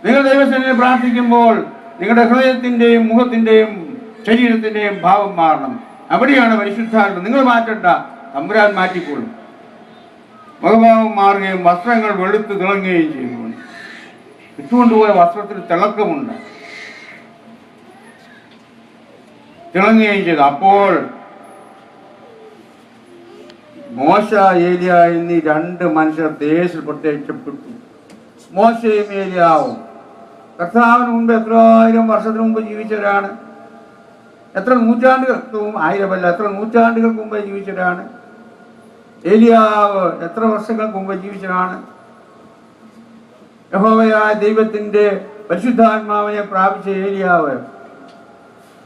നിങ്ങൾ ദൈവസന്നിധിയിൽ പ്രാർത്ഥിക്കുമ്പോൾ നിങ്ങളുടെ ഹൃദയത്തിൻ്റെയും മുഖത്തിൻ്റെയും ശരീരത്തിൻ്റെയും ഭാവം മാറണം. അവിടെയാണ് പരിശുദ്ധാത്മ. നിങ്ങൾ മാറ്റണ്ട, തമ്പുരാൻ മാറ്റിക്കൊള്ളും. മുഖഭാവം മാറുകയും വസ്ത്രങ്ങൾ വെളുത്ത് തിളങ്ങുകയും ചെയ്യുന്നു. ഇട്ടുകൊണ്ടുപോയ വസ്ത്രത്തിൽ തിളക്കമുണ്ട്, തിളങ്ങുകയും ചെയ്തു. അപ്പോൾ മോശ, ഏലിയ എന്നീ രണ്ട് മനുഷ്യർ ദേശത്തിൽ പ്രത്യക്ഷപ്പെട്ടു. മോശയും ഏലിയാവും കർത്താവിന് മുമ്പ് എത്രായിരം വർഷത്തിന് മുമ്പ് ജീവിച്ചവരാണ്. എത്ര നൂറ്റാണ്ടുകൾക്ക്, ആയിരമല്ല, എത്ര നൂറ്റാണ്ടുകൾക്ക് മുമ്പ് ജീവിച്ചവരാണ്. ഏലിയാവ് എത്ര വർഷങ്ങൾക്ക് മുമ്പ് ജീവിച്ചവരാണ്. യഹോവയായ ദൈവത്തിന്റെ പരിശുദ്ധാത്മാവിനെ പ്രാപിച്ച ഏലിയാവ്,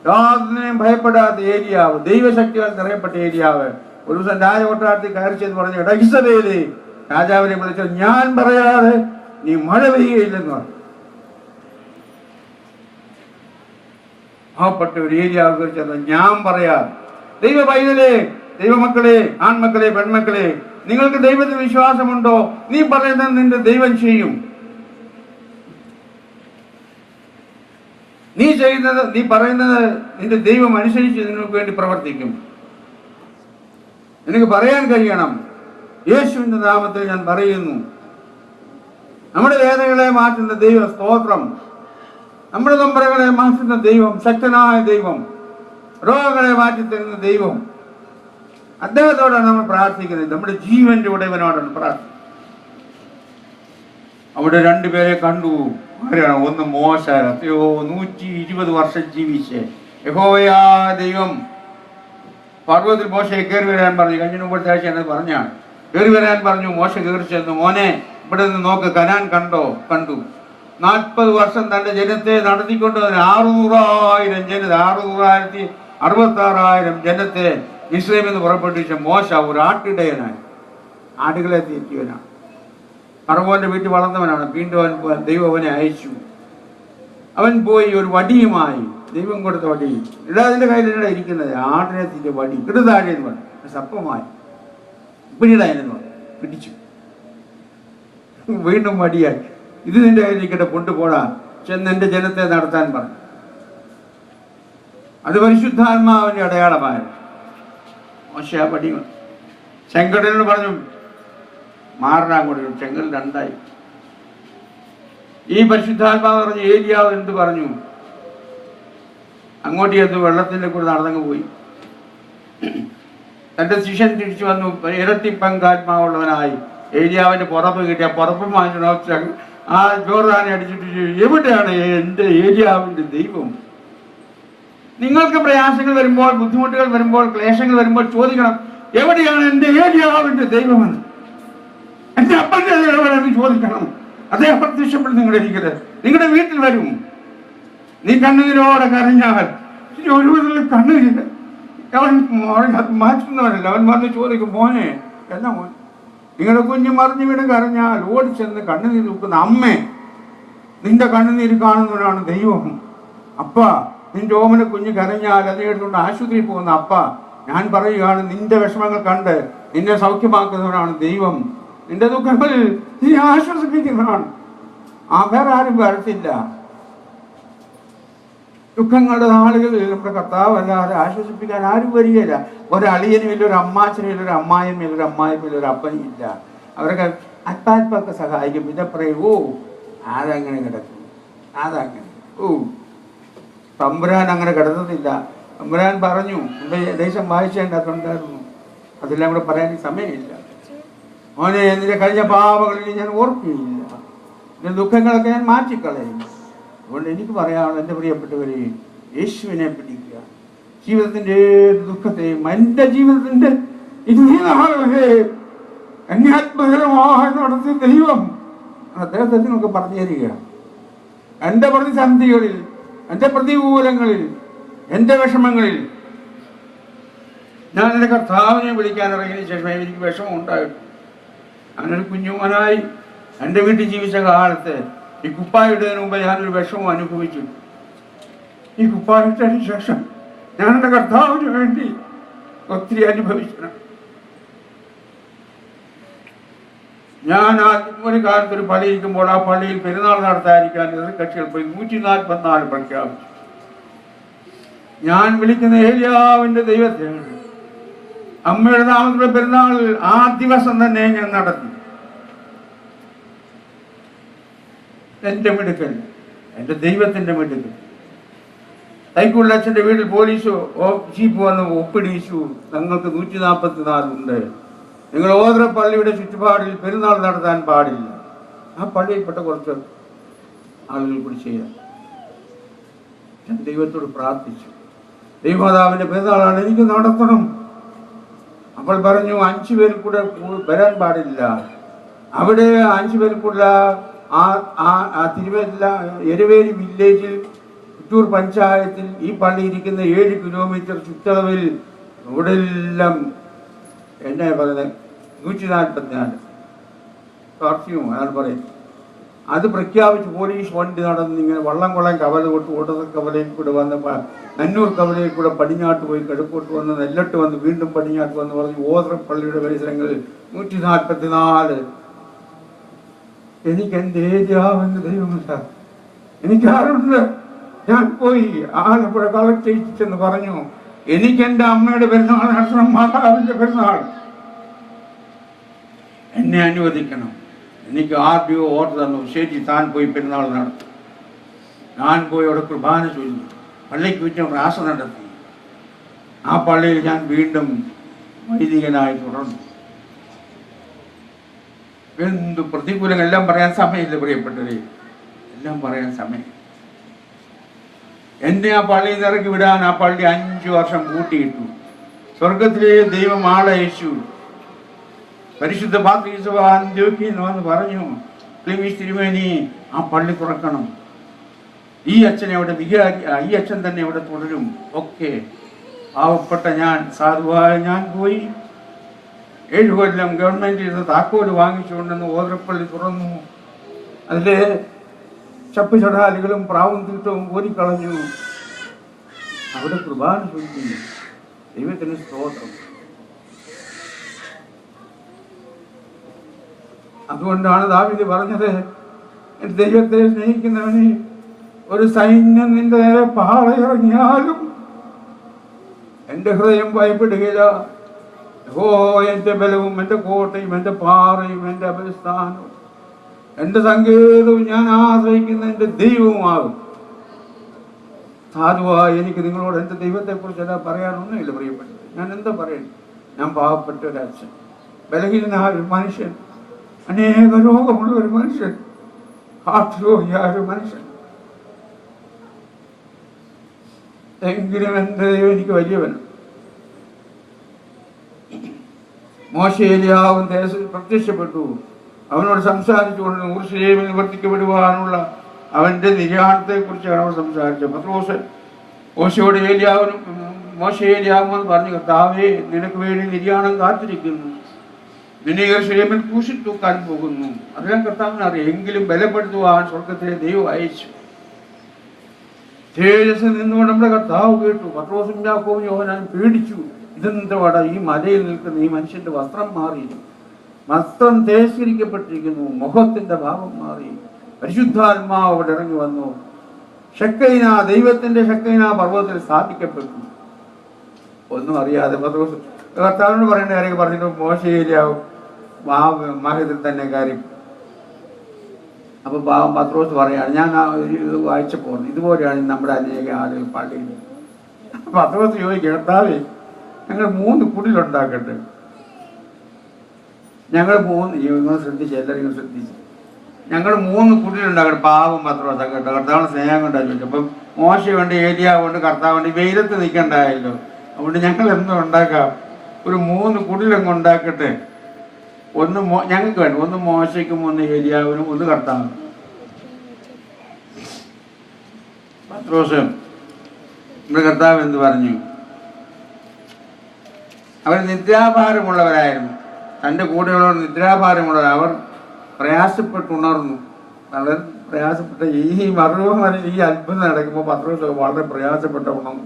യാതൊന്നിനെയും ഭയപ്പെടാത്ത ഏലിയാവ്, ദൈവശക്തിയാൽ നിറയപ്പെട്ട ഏലിയാവ് ഒരു ദിവസം രാജകൊട്ടാരത്തിൽ കയറി ചെന്ന് പറഞ്ഞു, എടാ ഇസബേലേ, രാജാവിനെ വിളിച്ചു, ഞാൻ പറയാതെ നീ മഴ പെയ്യുകയില്ലെന്ന് പറഞ്ഞു. പാവപ്പെട്ട ഒരു ഏലിയാവ് കുറിച്ചത് ഞാൻ പറയാതെ. ദൈവ പൈതലേ, ദൈവമക്കളെ, ആൺമക്കളെ, പെൺമക്കളെ, നിങ്ങൾക്ക് ദൈവത്തിൽ വിശ്വാസമുണ്ടോ? നീ പറയുന്നത് നിന്റെ ദൈവം ചെയ്യും. നീ ചെയ്യുന്നത്, നീ പറയുന്നത് നിന്റെ ദൈവം അനുസരിച്ച് നിങ്ങൾക്ക് വേണ്ടി പ്രവർത്തിക്കും. എനിക്ക് പറയാൻ കഴിയണം, യേശുവിന്റെ നാമത്തിൽ ഞാൻ പറയുന്നു. നമ്മുടെ വേദനകളെ മാറ്റുന്ന ദൈവം, സ്തോത്രം. നമ്മുടെ നൊമ്പരങ്ങളെ മാറ്റുന്ന ദൈവം, ശക്തനായ ദൈവം, രോഗങ്ങളെ മാറ്റിത്തരുന്ന ദൈവം, അദ്ദേഹത്തോടാണ് നമ്മൾ പ്രാർത്ഥിക്കുന്നത്. നമ്മുടെ ജീവന്റെ ഉടയവനോടാണ് പ്രാർത്ഥിക്കുന്നത്. അവിടെ രണ്ടുപേരെ കണ്ടു. ആരാണ്? ഒന്ന് മോശ, എത്രയോ 120 വർഷം ജീവിച്ച് യഹോവയാ ദൈവം പർവ്വതത്തിൽ മോശയെ കയറി വരാൻ പറഞ്ഞു. കഴിഞ്ഞ മുമ്പത്തെ ആഴ്ച എന്നത് പറഞ്ഞാണ്. കയറി വരാൻ പറഞ്ഞു. മോശ കയറി ചെന്നു. മോനെ, ഇവിടെ നിന്ന് നോക്ക്, കനാൻ കണ്ടു. 40 വർഷം തന്റെ ജനത്തെ നടത്തിക്കൊണ്ടതിന് 600,000 ജനത, 666,000 ജനത്തെ ഇസ്രായേലിൽ നിന്ന് പുറപ്പെടുവിച്ച മോശ ഒരു ആട്ടിടയനായി, ആടുകളെ തീറ്റിയവനാണ്. ഫറവോന്റെ വീട്ടിൽ വളർന്നവനാണ്. വീണ്ടും ദൈവം അവനെ അയച്ചു. അവൻ പോയി ഒരു വടിയുമായി, ദൈവം കൊടുത്ത വടി, ഇടാതിന്റെ കയ്യിലിട ഇരിക്കുന്നത്, ആടിനെ തീറ്റ വടി, കിടുതാഴെന്ന് പറഞ്ഞു. സപ്പമായി പിടിയിടായെന്ന് പറഞ്ഞു. പിടിച്ചു. വീണ്ടും വടിയായി. ഇത് നിന്റെ കയ്യിലിരിക്കട്ടെ, കൊണ്ടുപോടാ, ചെന്ന് എന്റെ ജനത്തെ നടത്താൻ പറഞ്ഞു. അത് പരിശുദ്ധാത്മാവിന്റെ അടയാളമായിരുന്നു. മോശ വടി ചെങ്കടലിന് പറഞ്ഞു, മാറാൻ കൊടുക്കും. ചെങ്കൽ രണ്ടായി. ഈ പരിശുദ്ധാത്മാവ് പറഞ്ഞു. ഏലിയാവ് എന്ത് പറഞ്ഞു? അങ്ങോട്ട് ചെന്ന് വെള്ളത്തിന്റെ കൂടെ നടന്നങ്ങ് പോയി. തന്റെ ശിഷ്യൻ തിരിച്ചു വന്നു. ഇരട്ടി പങ്കാത്മാവുള്ളവനായി ഏലിയാവിന്റെ പുറപ്പ് കിട്ടിയ പുറപ്പ് വാങ്ങിച്ചു. ആ ജോർദാനെ അടിച്ചിട്ട്, എവിടെയാണ് എൻ്റെ ഏലിയാവിന്റെ ദൈവം? നിങ്ങൾക്ക് പ്രയാസങ്ങൾ വരുമ്പോൾ, ബുദ്ധിമുട്ടുകൾ വരുമ്പോൾ, ക്ലേശങ്ങൾ വരുമ്പോൾ ചോദിക്കണം, എവിടെയാണ് എൻ്റെ ഏലിയാവിന്റെ ദൈവമെന്ന്? എന്റെ അപ്പന്റെ ദൈവമെന്ന് ചോദിക്കണം. അദ്ദേഹം പ്രത്യക്ഷപ്പെട്ട് നിങ്ങളുടെ വീട്ടിൽ വരും. നീ കണ്ണുനീരോടെ കരഞ്ഞാൽ ഒരു വിധത്തിൽ കണ്ണുനീര് അവൻ മാറ്റുന്നവനല്ല. അവൻ വന്ന് ചോദിക്കും, മോനെ, എന്നാ മോൻ? നിങ്ങളുടെ കുഞ്ഞ് മറിഞ്ഞു വീണ് കരഞ്ഞാൽ ഓടിച്ചെന്ന് കണ്ണുനീര് നോക്കുന്ന അമ്മേ, നിന്റെ കണ്ണുനീര് കാണുന്നവനാണ് ദൈവം. അപ്പ, നിന്റെ ഓമന കുഞ്ഞ് കരഞ്ഞാൽ അതിനെ എടുത്തുകൊണ്ട് ആശുപത്രിയിൽ പോകുന്ന അപ്പ, ഞാൻ പറയുകയാണ്, നിന്റെ വിഷമങ്ങൾ കണ്ട് നിന്നെ സൗഖ്യമാക്കുന്നവനാണ് ദൈവം. നിന്റെ ദുഃഖങ്ങളിൽ നീ ആശ്വസിപ്പിക്കുന്നവനാണ്. വേറെ ആരും വരത്തില്ല. ദുഃഖങ്ങളുടെ നാളുകളിൽ നമ്മുടെ കർത്താവ് അല്ലാതെ ആശ്വസിപ്പിക്കാൻ ആരും വരികയില്ല. ഒരളിയനുമില്ല, ഒരു അമ്മാച്ചനുമില്ല, ഒരു അമ്മായിമില്ല, ഒരു അമ്മായിമില്ല, ഒരു അപ്പനും ഇല്ല. അവരൊക്കെ അല്പാൽപ്പൊക്കെ സഹായിക്കും. പിന്നെ പറയും, ഓ അതങ്ങനെ കിടക്കും, അതങ്ങനെ. ഓ തമ്പുരാൻ അങ്ങനെ കിടന്നില്ല. തമ്പുരാൻ പറഞ്ഞു, ദേശം വായിച്ചതിനകത്തുണ്ടായിരുന്നു. അതെല്ലാം കൂടെ പറയാൻ സമയമില്ല. മോനെ, നിന്റെ കഴിഞ്ഞ പാപങ്ങളിൽ ഞാൻ ഓർക്കുകയില്ല, നിന്റെ ദുഃഖങ്ങളൊക്കെ ഞാൻ മാറ്റിക്കളയും. അതുകൊണ്ട് എനിക്ക് പറയാനുള്ളത്, എൻ്റെ പ്രിയപ്പെട്ടവരെ, യേശുവിനെ പിടിക്കുക. ജീവിതത്തിൻ്റെ ഏത് ദുഃഖത്തെയും, എൻ്റെ ജീവിതത്തിൻ്റെ എന്നെ അത്ഭുതകരമായി നടത്തിയ ദൈവം അദ്ദേഹത്തെ നിങ്ങൾക്ക് പറഞ്ഞു തരിക. എൻ്റെ പ്രതിസന്ധികളിൽ, എൻ്റെ പ്രതികൂലങ്ങളിൽ, എൻ്റെ വിഷമങ്ങളിൽ ഞാൻ എൻ്റെ കർത്താവിനെ വിളിക്കാൻ ഇറങ്ങിയതിന് ശേഷം എനിക്ക് വിഷമം ഉണ്ടായിട്ടു. ഞാനൊരു കുഞ്ഞുമോനായി എൻ്റെ വീട്ടിൽ ജീവിച്ച കാലത്ത് ഈ കുപ്പായിടുന്നതിന് മുമ്പ് ഞാനൊരു വിഷമം അനുഭവിച്ചു. ഈ കുപ്പായിട്ടതിന് ശേഷം ഞാൻ എൻ്റെ കർത്താവിന് വേണ്ടി ഒത്തിരി അനുഭവിക്കണം. ഞാൻ ഒരു കാലത്ത് ഒരു പള്ളി ഇരിക്കുമ്പോൾ ആ പള്ളിയിൽ പെരുന്നാൾ നടത്താതിരിക്കാൻ എതിർകക്ഷികൾ പോയി 144 പ്രഖ്യാപിച്ചു. ഞാൻ വിളിക്കുന്ന ഏലിയാവിന്റെ ദൈവത്തെയാണ്. അമ്മയുടെ നാമത്തിലുള്ള പെരുന്നാൾ ആ ദിവസം തന്നെ ഞാൻ നടത്തി. എൻ്റെ മിടുക്കൽ, എൻ്റെ ദൈവത്തിൻ്റെ മിടുക്കൽ. തൈക്കുള്ള അച്ഛൻ്റെ വീട്ടിൽ പോലീസ് ജീപ്പ് വന്ന് ഒപ്പിടിച്ചു, ഞങ്ങൾക്ക് 144 ഉണ്ട്, നിങ്ങൾ ഓരോ പള്ളിയുടെ ചുറ്റുപാടിൽ പെരുന്നാൾ നടത്താൻ പാടില്ല. ആ പള്ളിയിൽപ്പെട്ട കുറച്ച് ആളുകൾ കൂടി ചെയ്യാം. ഞാൻ ദൈവത്തോട് പ്രാർത്ഥിച്ചു, ദൈവമാതാവിന്റെ പെരുന്നാളാണ്, എനിക്ക് നടത്തണം. അപ്പോൾ പറഞ്ഞു 5 പേരിൽ കൂടെ വരാൻ പാടില്ല. അവിടെ 5 പേരിൽ കൂടെ ആ തിരുവല്ല എരുവേലി വില്ലേജിൽ പുത്തൂർ പഞ്ചായത്തിൽ ഈ പള്ളി ഇരിക്കുന്ന 7 കിലോമീറ്റർ ചുറ്റളവിൽ റോഡെല്ലാം എന്നാ പറയുന്നത് 144 കർഫ്യൂ അയാൾ പറയും. അത് പ്രഖ്യാപിച്ച് പോലീസ് വണ്ടി നടന്ന് ഇങ്ങനെ വള്ളംകുളം കവല തൊട്ട് ഓട്ടത കവലയിൽ കൂടെ വന്ന് നന്നൂർ കവലയിൽ കൂടെ പടിഞ്ഞാട്ട് പോയി കിഴക്കോട്ട് വന്ന് നെല്ലട്ട് വന്ന് വീണ്ടും പടിഞ്ഞാട്ട് വന്ന് പറഞ്ഞ് ഓദ്രപ്പള്ളിയുടെ പരിസരങ്ങളിൽ 144. എനിക്ക് എൻ്റെ ഏരിയാവെന്ന് ദൈവമില്ല, എനിക്കാരുണ്ട്. ഞാൻ പോയി ആലപ്പുഴ കളക്ടറേറ്റിൽ ചെന്ന് പറഞ്ഞു, എനിക്ക് എൻ്റെ അമ്മയുടെ പെരുന്നാൾ നടത്തണം, മാതാവിൻ്റെ പെരുന്നാൾ, എന്നെ അനുവദിക്കണം. എനിക്ക് RDO ഓർഡർ തന്നു, ശരി താൻ പോയി പെരുന്നാൾ നടത്തും. ഞാൻ പോയി അവിടെ കുർബാന ചൊല്ലി, പള്ളിക്ക് ചുറ്റും പ്രാസ നടത്തി. ആ പള്ളിയിൽ ഞാൻ വീണ്ടും വൈദികനായി തുടർന്നു. എന്ത് പ്രതികൂലം, എല്ലാം പറയാൻ സമയമില്ല പ്രിയപ്പെട്ടവരെ, എല്ലാം പറയാൻ സമയം. എന്നെ ആ പള്ളിയിൽ നിന്ന് ഇറക്കി വിടാൻ ആ പള്ളി 5 വർഷം കൂട്ടിയിട്ടു. സ്വർഗത്തിലെ ദൈവം ആളയച്ചു. പരിശുദ്ധ പാത്രീസഭ അന്ത്യോക്യയിൽ വന്ന് പറഞ്ഞു, ക്ലീമീസ് തിരുമേനി ആ പള്ളി തുറക്കണം, ഈ അച്ഛനെ അവിടെ വികാരി, ഈ അച്ഛൻ തന്നെ അവിടെ തുടരും. ഒക്കെ പാവപ്പെട്ട ഞാൻ, സാധുവായ ഞാൻ പോയി 7 കൊല്ലം ഗവൺമെന്റിൽ നിന്ന് താക്കോല് വാങ്ങിച്ചുകൊണ്ടെന്ന് ഓദ്രപ്പള്ളി തുറന്നു. അതിലെ ചപ്പ് ചടാലികളും പ്രാവും തീട്ടവും ഓരിക്കളഞ്ഞു. അവിടെ കുർബാന ചൊല്ലി. ദൈവത്തിന് സ്തോത്രം. അതുകൊണ്ടാണ് ദാവീദ് പറഞ്ഞത്, ദൈവത്തെ സ്നേഹിക്കുന്നവന് ഒരു സൈന്യം നിന്റെ നേരെ പാളയിറങ്ങിയാലും എൻ്റെ ഹൃദയം ഭയപ്പെടുകയില്ല. ഓ, എൻ്റെ ബലവും എൻ്റെ കോട്ടയും എൻ്റെ പാറയും എൻ്റെ അഭയസ്ഥാനവും എൻ്റെ സങ്കേതവും ഞാൻ ആശ്രയിക്കുന്ന എൻ്റെ ദൈവവുമാകും. സാധുവായി എനിക്ക് നിങ്ങളോട് എൻ്റെ ദൈവത്തെക്കുറിച്ച് പറയാനൊന്നുമില്ല പ്രിയപ്പെട്ടത്. ഞാൻ എന്താ പറയുന്നത്? ഞാൻ പാവപ്പെട്ട ഒരു അച്ഛൻ, ബലഹീനനായ ഒരു മനുഷ്യൻ, അനേക രോഗമുള്ള ഒരു മനുഷ്യൻ, ഹാർട്ട് രോഗിയായ ഒരു മനുഷ്യൻ. എങ്കിലും എൻ്റെ ദൈവം എനിക്ക് വലിയവൻ. മോശെ ഏലിയാവും ദേശത്തിൽ പ്രത്യക്ഷപ്പെട്ടു. അവനോട് സംസാരിച്ചുകൊണ്ട് യെരൂശലേമിൽ നിവർത്തിക്കപ്പെടുവാനുള്ള അവൻ്റെ നിര്യാണത്തെക്കുറിച്ചാണ് അവൻ സംസാരിച്ചത്. പത്രോസ് മോശയോട് മോശെ ഏലിയാവുമെന്ന് പറഞ്ഞു, കർത്താവേ, നിനക്ക് വേണ്ടി നിര്യാണം കാത്തിരിക്കുന്നു, നിന്നെ യെരൂശലേമിൽ ക്രൂശിൽ തൂക്കാൻ പോകുന്നു. അതെല്ലാം കർത്താവിന് അറിയാം. എങ്കിലും ബലപ്പെടുത്തുവാൻ സ്വർഗത്തിലെ ദൈവം അയച്ചു. തേജസ് നിന്നുകൊണ്ട് നമ്മുടെ കർത്താവ് കേട്ടു. പത്രോസും യാക്കോബും യോഹന്നാനും പേടിച്ചു. ഇതെന്താ വട, ഈ മലയിൽ നിൽക്കുന്ന ഈ മനുഷ്യന്റെ വസ്ത്രം മാറി, വസ്ത്രം തേജസ്കരിക്കപ്പെട്ടിരിക്കുന്നു, മുഖത്തിന്റെ ഭാവം മാറി, പരിശുദ്ധാത്മാവ് അവിടെ ഇറങ്ങി വന്നു. ശക്കൈന, ദൈവത്തിന്റെ ശക്കൈന പർവ്വതത്തിൽ സ്ഥാപിക്കപ്പെട്ടു. ഒന്നും അറിയാതെ പത്രോസ് കർത്താവിനോട് പറയേണ്ട കാര്യം പറഞ്ഞിട്ട് മോശെ ഏലിയാവും മഹത്തിൽ തന്നെ കാര്യം. അപ്പൊ പാവം പത്രോസ് പറയാണ്, ഞാൻ ഇത് വായിച്ചപ്പോൾ ഇതുപോലെയാണ് നമ്മുടെ അനേക ആളുകൾ പള്ളിയിൽ. പത്രോസ് ചോദിക്കും, കർത്താവേ, ഞങ്ങൾ 3 കുടിലുണ്ടാക്കട്ടെ. ഞങ്ങൾ 3 ശ്രദ്ധിച്ചു, എല്ലാവരും ശ്രദ്ധിച്ചു, ഞങ്ങൾ 3 കുടിലുണ്ടാക്കട്ടെ. പാവം പത്രോസ് കേട്ടോ, കർത്താവിന് സ്നേഹം കൊണ്ടാ ചോദിച്ചു. അപ്പം മോശയുണ്ട്, ഏലിയാവുണ്ട്, കർത്താവുണ്ട്, വെയിലത്ത് നിൽക്കണ്ടായല്ലോ. അതുകൊണ്ട് ഞങ്ങൾ എന്തോ ഉണ്ടാക്കാം, ഒരു 3 കുടിലങ്ങ് ഉണ്ടാക്കട്ടെ. ഒന്ന് ഞങ്ങൾക്ക് വേണ്ട, ഒന്ന് മോശയ്ക്കും, ഒന്ന് ഏലിയാവിനും, ഒന്ന് കർത്താവിനും. പത്രോസ് നമ്മുടെ കർത്താവ് എന്ത് പറഞ്ഞു? അവർ നിദ്രാഭാരമുള്ളവരായിരുന്നു. തൻ്റെ കൂടെയുള്ളവർ നിദ്രാഭാരമുള്ളവർ. അവർ പ്രയാസപ്പെട്ടുണർന്നു. വളരെ പ്രയാസപ്പെട്ട ഈ മറുപടി ഈ അത്ഭുതം നടക്കുമ്പോൾ പത്രോസ് വളരെ പ്രയാസപ്പെട്ട ഉണർന്നു.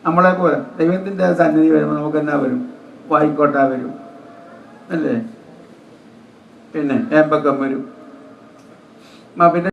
നമ്മളെ പോലെ ദൈവത്തിൻ്റെ സന്നിധി വരുമ്പോൾ നമുക്ക് എന്നാ വരും? വായിക്കോട്ടാ വരും, അല്ലേ? പിന്നെ ഏമ്പക്കം വരും. പിന്നെ